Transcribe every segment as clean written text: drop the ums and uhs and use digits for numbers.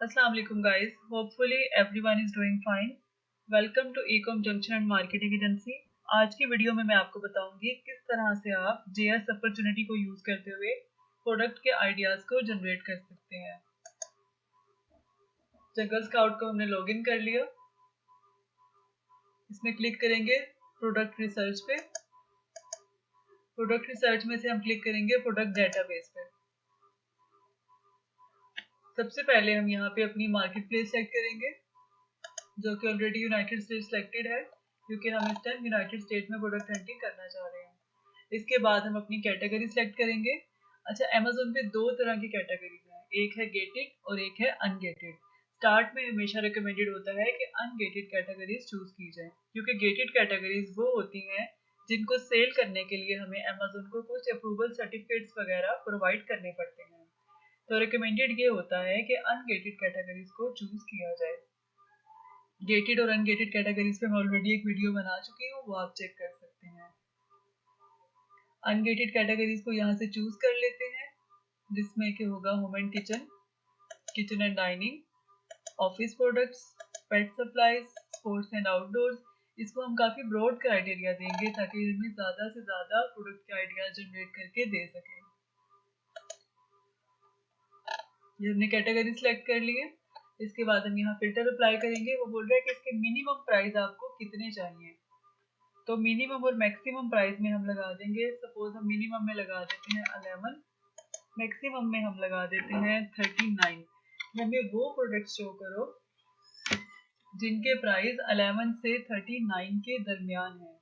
Assalamu alaikum guys. Hopefully everyone is doing fine. Welcome to Ecom Junction and Marketing Agency. आज की video में मैं आपको बताऊंगी किस तरह से आप JS अपॉर्चुनिटी को यूज करते हुए प्रोडक्ट के आइडियाज को जनरेट कर सकते हैं। जंगल स्काउट को हमने लॉगिन कर लिया। इसमें क्लिक करेंगे प्रोडक्ट रिसर्च पे। प्रोडक्ट रिसर्च में से हम क्लिक करेंगे प्रोडक्ट डेटाबेस पे। सबसे पहले हम यहाँ पे अपनी मार्केट प्लेस सेलेक्ट करेंगे जो कि ऑलरेडी यूनाइटेड स्टेट सिलेक्टेड है क्योंकि हम इस टाइम यूनाइटेड स्टेट में प्रोडक्ट हंटिंग करना चाह रहे हैं। इसके बाद हम अपनी कैटेगरी सिलेक्ट करेंगे। अच्छा, अमेज़न पे दो तरह की कैटेगरीज हैं, एक है गेटेड और एक है अनगेटेड। स्टार्ट में हमेशा रिकमेंडेड होता है कि अनगेटेड कैटेगरीज चूज की जाए क्योंकि गेटेड कैटेगरीज वो होती हैं जिनको सेल करने के लिए हमें अमेज़न को कुछ अप्रूवल सर्टिफिकेट्स वगैरह प्रोवाइड करने पड़ते हैं। तो रिकमेंडेड ये होता है कि अनगेटेड कैटेगरीज को चूज किया जाए। गेटेड और अनगेटेड कैटेगरीज पे मैं ऑलरेडी एक वीडियो बना चुकी हूँ, वो आप चेक कर सकते हैं। अनगेटेड कैटेगरीज को यहाँ से चूज कर लेते हैं जिसमें कि होगा home and kitchen, kitchen and dining, office products, pet supplies, sports and outdoors. इसको हम काफी ब्रॉड क्राइटेरिया देंगे ताकि इसमें ज्यादा से ज्यादा प्रोडक्ट के आइडिया जनरेट करके दे सके। ये हमने कैटेगरी सिलेक्ट कर ली है। इसके बाद हम यहाँ फिल्टर अप्लाई करेंगे। वो बोल रहा है कि इसके मिनिमम प्राइस आपको कितने चाहिए, तो मिनिमम और मैक्सिमम प्राइस में हम लगा देंगे। सपोज हम मिनिमम में लगा देते हैं 11, मैक्सिमम में हम लगा देते हैं 39। हमें वो प्रोडक्ट शो करो जिनके प्राइस 11 से 39 के दरमियान है।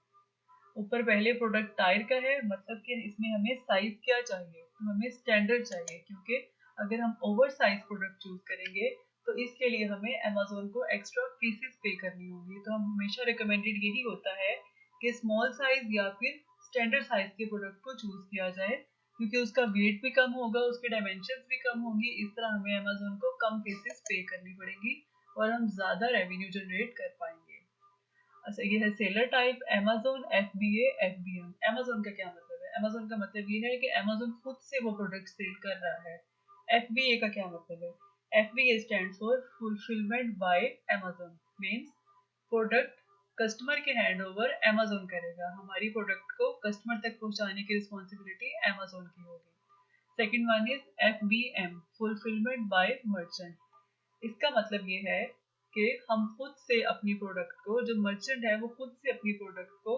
ऊपर पहले प्रोडक्ट टायर का है, मतलब कि इसमें हमें साइज क्या चाहिए, तो हमें स्टैंडर्ड चाहिए क्योंकि अगर हम ओवर साइज प्रोडक्ट चूज करेंगे तो इसके लिए हमें अमेज़न को एक्स्ट्रा फीसेस पे करनी होगी। तो हम हमेशा रिकमेंडेड यही होता है कि स्मॉल साइज या फिर स्टैंडर्ड साइज के प्रोडक्ट को चूज किया जाए क्योंकि उसका वेट भी कम होगा, उसके डायमेंशंस भी कम होंगी। इस तरह हमें अमेज़न को कम फीसेस पे करनी पड़ेगी और हम ज्यादा रेवेन्यू जनरेट कर पाएंगे। अच्छा, ये है seller type, Amazon, FBA, FBM। Amazon का क्या मतलब है? अमेज़न का मतलब ये है कि अमेज़न खुद से वो प्रोडक्ट सेल कर रहा है। FBA का क्या मतलब है? FBA stand for fulfilment bye Amazon, means product customer के हैंड ओवर अमेज़न करेगा। हमारी प्रोडक्ट को कस्टमर तक पहुंचाने की रिस्पॉन्सिबिलिटी अमेज़न की होगी। Second one is FBM, fulfilment bye merchant. इसका मतलब ये है कि हम खुद से अपनी प्रोडक्ट को, जो मर्चेंट है वो खुद से अपनी प्रोडक्ट को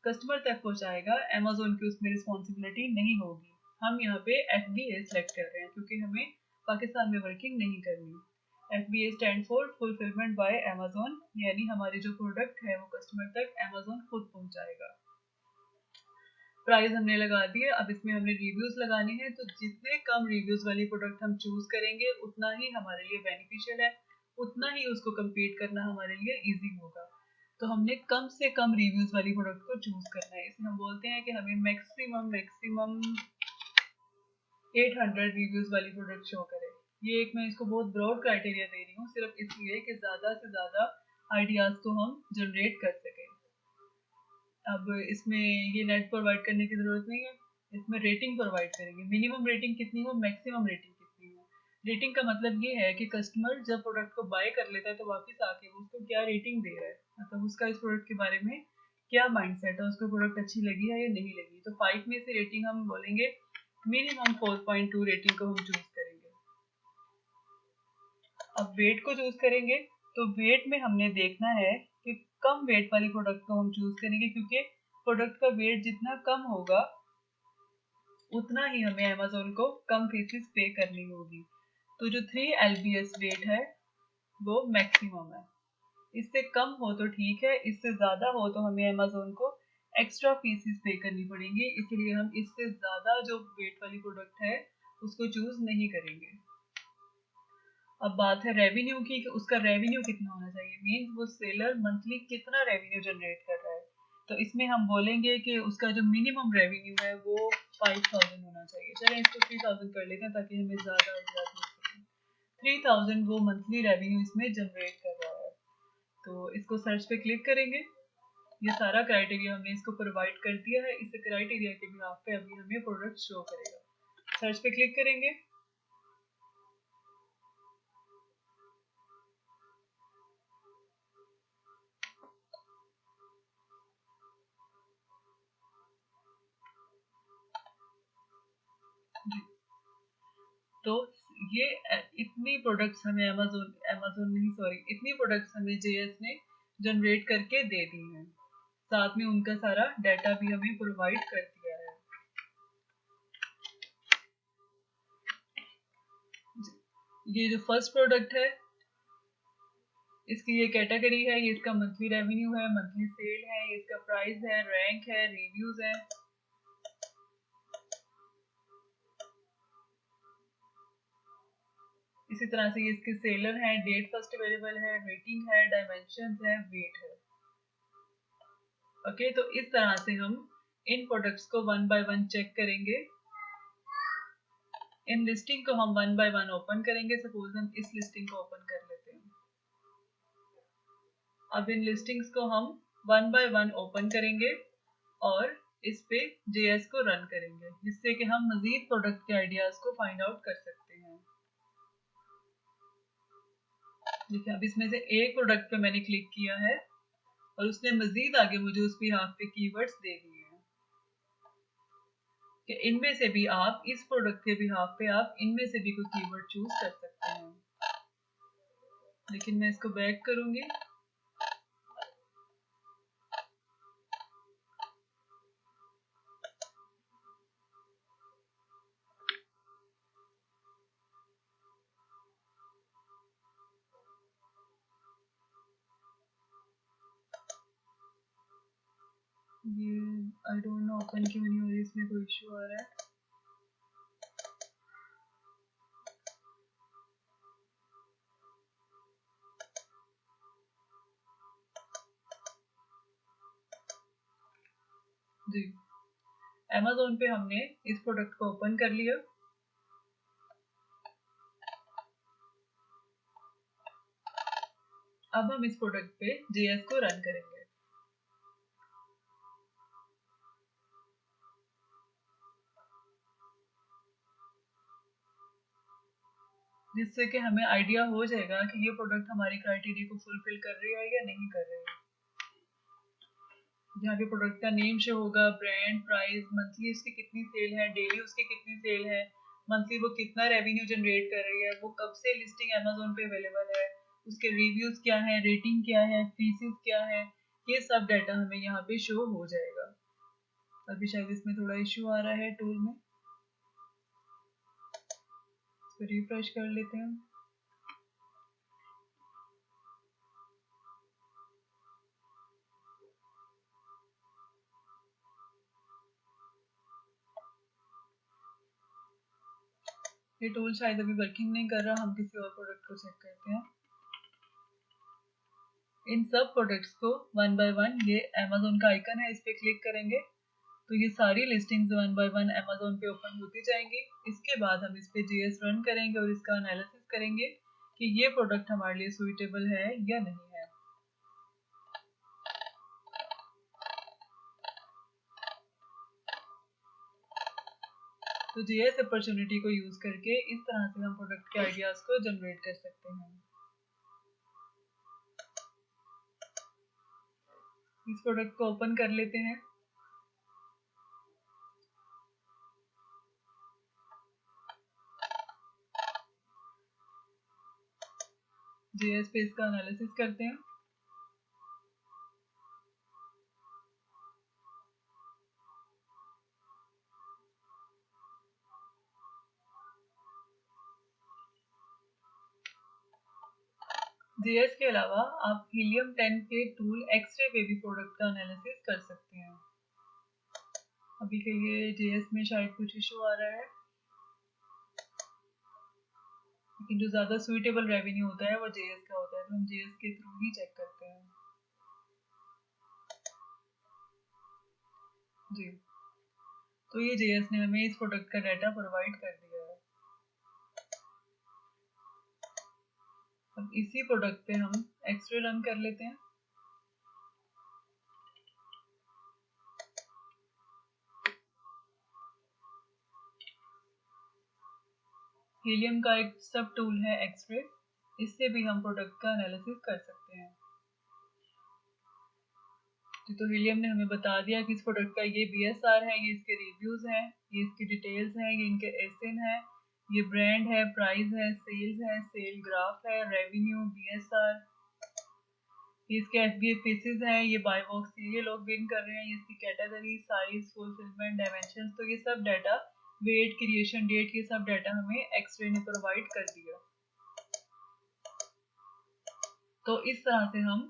कस्टमर तक पहुंचाएगा, अमेज़न की उसमें रिस्पॉन्सिबिलिटी नहीं होगी। हम यहाँ पे FBA सेलेक्ट कर रहे हैं क्योंकि हमें पाकिस्तान में वर्किंग नहीं करनी। FBA stand for fulfilment bye Amazon, यानी हमारी जो प्रोडक्ट है वो कस्टमर तक अमेज़न खुद पहुंचाएगा। प्राइस हमने लगा दिए। अब इसमें हमने रिव्यूज लगाने हैं, तो जितने कम रिव्यूज वाली प्रोडक्ट हम चूज करेंगे उतना ही हमारे लिए बेनिफिशियल है, उतना ही उसको कम्पीट करना हमारे लिए इजी होगा। तो हमने कम से कम रिव्यूज वाली प्रोडक्ट को चूज करना है। इसमें हम बोलते हैं कि हमें मैक्सिमम 800 रिव्यूज वाली प्रोडक्ट शो करे। ये एक मैं इसको बहुत ब्रॉड क्राइटेरिया दे रही हूँ सिर्फ इसलिए कि ज्यादा से ज्यादा आइडियाज को हम जनरेट कर सकें। अब इसमें ये नेट प्रोवाइड करने की जरूरत नहीं है, इसमें रेटिंग प्रोवाइड करेंगे। मिनिमम रेटिंग कितनी हो, मैक्सिमम रेटिंग कितनी हो। रेटिंग का मतलब ये है कि कस्टमर जब प्रोडक्ट को बाय कर लेता है तो वापस आके वो उसको क्या रेटिंग दे रहा है, मतलब उसका इस प्रोडक्ट के बारे में क्या माइंडसेट है, उसको प्रोडक्ट अच्छी लगी है या नहीं लगी। तो 5 में से रेटिंग हम बोलेंगे मिनिमम 4.2 रेटिंग को हम चूज करेंगे। अब वेट को चूज करेंगे, तो वेट में हमने देखना है कि कम वेट वाली प्रोडक्ट को हम चूज करेंगे क्योंकि प्रोडक्ट का वेट जितना कम होगा उतना ही हमें अमेज़न को कम फीसेस पे करनी होगी। तो जो 3 lbs वेट है वो मैक्सिमम है। इससे कम हो तो ठीक है, इससे ज्यादा हो तो हमें अमेज़न को एक्स्ट्रा फीसेस पे करनी पड़ेंगी, इसलिए हम इससे ज्यादा जो वेट वाली प्रोडक्ट है उसको चूज नहीं करेंगे। अब बात है रेवेन्यू की कि उसका रेवेन्यू कितना होना चाहिए, मीन्स वो सेलर मंथली कितना रेवेन्यू जनरेट कर रहा है। तो इसमें हम बोलेंगे कि उसका जो मिनिमम रेवेन्यू है वो 5000 होना चाहिए। चलें इसको 3000 कर लेते हैं ताकि हमें ज़्यादा आइडियाज मिल सके। 3000 वो मंथली रेवेन्यू इसमें जनरेट कर रहा है। तो इसको सर्च पे क्लिक करेंगे। ये सारा क्राइटेरिया हमने इसको प्रोवाइड कर दिया है। इस क्राइटेरिया के बिहाफ पे अभी हमें प्रोडक्ट शो करेगा। सर्च पे क्लिक करेंगे। तो ये इतनी प्रोडक्ट्स हमें अमेजोन नहीं सॉरी इतनी प्रोडक्ट्स हमें जेएस ने जनरेट करके दे दी हैं, साथ में उनका सारा डाटा भी हमें प्रोवाइड कर दिया है। ये जो फर्स्ट प्रोडक्ट है इसकी ये कैटेगरी है, ये इसका मंथली रेवेन्यू है, मंथली सेल है, ये इसका प्राइस है, रैंक है, रिव्यूज है। इसी तरह से ये इसके सेलर है, डेट फर्स्ट अवेलेबल है, रेटिंग है, डायमेंशन है, वेट है। ओके, तो इस तरह से हम इन प्रोडक्ट्स को वन बाय वन चेक करेंगे। इन लिस्टिंग को हम वन बाय वन ओपन करेंगे। सपोज हम इस लिस्टिंग को ओपन कर लेते हैं। अब इन लिस्टिंग्स को हम वन बाय वन ओपन करेंगे और इस पे जेएस को रन करेंगे, जिससे कि हम मजीद प्रोडक्ट के आइडियाज को फाइंड आउट कर सकते हैं। देखिए, अब इसमें से एक प्रोडक्ट पे मैंने क्लिक किया है और उसने मजीद आगे मुझे उस बिहाफ पे कीवर्ड्स दे दिए हैं कि इनमें से भी आप इस प्रोडक्ट के बिहाफ पे आप इनमें से भी कोई कीवर्ड चूज कर सकते हैं। लेकिन मैं इसको बैक करूंगी। ये आई डोंट नो ओपन क्यों नहीं हो रही, इसमें कोई इशू आ रहा है। जी, Amazon पे हमने इस प्रोडक्ट को ओपन कर लिया। अब हम इस प्रोडक्ट पे जेएस को रन करेंगे। जिससे कि हमें आइडिया हो जाएगा कि ये प्रोडक्ट हमारी क्राइटेरिया को फुलफिल कर रही है या नहीं कर रही है। यहाँ पे प्रोडक्ट का नेम शो होगा, ब्रांड, प्राइस, मंथली उसकी कितनी सेल है, डेली उसकी कितनी सेल है, मंथली वो कितना रेवेन्यू जनरेट कर रही है, वो कब से लिस्टिंग Amazon पे अवेलेबल है, उसके रिव्यूज क्या है, रेटिंग क्या है, फीसेस क्या है, ये सब डाटा हमें यहाँ पे शो हो जाएगा। अभी शायद इसमें थोड़ा इश्यू आ रहा है टूल में, इसको रिफ्रेश कर लेते हैं। ये टूल शायद अभी वर्किंग नहीं कर रहा, हम किसी और प्रोडक्ट को चेक करते हैं। इन सब प्रोडक्ट्स को वन बाय वन, ये Amazon का आइकन है, इस पे क्लिक करेंगे तो ये सारी listings one by one Amazon पे ओपन होती जाएंगी। इसके बाद हम इस पे जेएस रन करेंगे और इसका एनालिसिस करेंगे कि ये प्रोडक्ट हमारे लिए सुइटेबल है या नहीं है। तो जेएस अपॉर्चुनिटी को यूज करके इस तरह से हम प्रोडक्ट के आइडियाज को जनरेट कर सकते हैं। इस प्रोडक्ट को ओपन कर लेते हैं। जेएस पे इसका एनालिसिस करते हैं। जेएस के अलावा आप हीलियम 10 के टूल एक्सरे पे भी प्रोडक्ट का एनालिसिस कर सकते हैं। अभी के लिए जेएस में शायद कुछ इशू आ रहा है, लेकिन जो ज्यादा सुइटेबल रेवेन्यू होता है वो जेएस का होता है, तो हम जेएस के थ्रू ही चेक करते हैं। जी, तो ये जेएस ने हमें इस प्रोडक्ट का डाटा प्रोवाइड कर दिया है। अब इसी प्रोडक्ट पे हम एक्सरे रन कर लेते हैं। हीलियम का एक सब टूल है एक्सरे, इससे भी हम प्रोडक्ट का एनालिसिस कर सकते हैं। तो हीलियम ने हमें बता दिया कि इस प्रोडक्ट का ये बीएसआर है, ये इसके रिव्यूज हैं, ये इसकी डिटेल्स हैं, ये इनके एसएन है, ये ब्रांड है, प्राइस है, सेल्स है, सेल ग्राफ है, रेवेन्यू, BSR, इसके FBA पीसेस हैं, ये बाय बॉक्स ये लोग विन कर रहे हैं, इसकी कैटेगरी, साइज, फुलफिलमेंट, डायमेंशन, तो ये सब डाटा, वेट, क्रिएशन डेट, ये सब डाटा हमें एक्सरे ने प्रोवाइड कर दिया। तो इस तरह से हम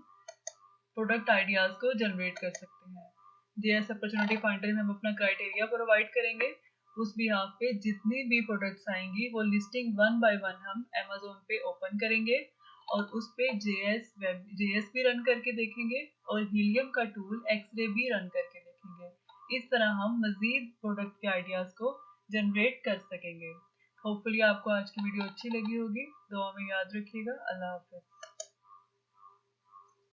प्रोडक्ट आइडियाज को जनरेट कर सकते हैं। JS अपॉर्चुनिटी फाइंडर में हम अपना क्राइटेरिया प्रोवाइड करेंगे, उस बिहाफ पे जितनी भी प्रोडक्ट्स आएंगी वो लिस्टिंग 1 बाय 1 हम Amazon पे ओपन करेंगे और उस पे JS भी रन करके देखेंगे और हीलियम का टूल एक्सरे भी रन करके देखेंगे। इस तरह हम मजीद प्रोडक्ट के आइडियाज को जनरेट कर सकेंगे। होपफुली आपको आज की वीडियो अच्छी लगी होगी। दुआ में याद रखिएगा। अल्लाह हाफिज।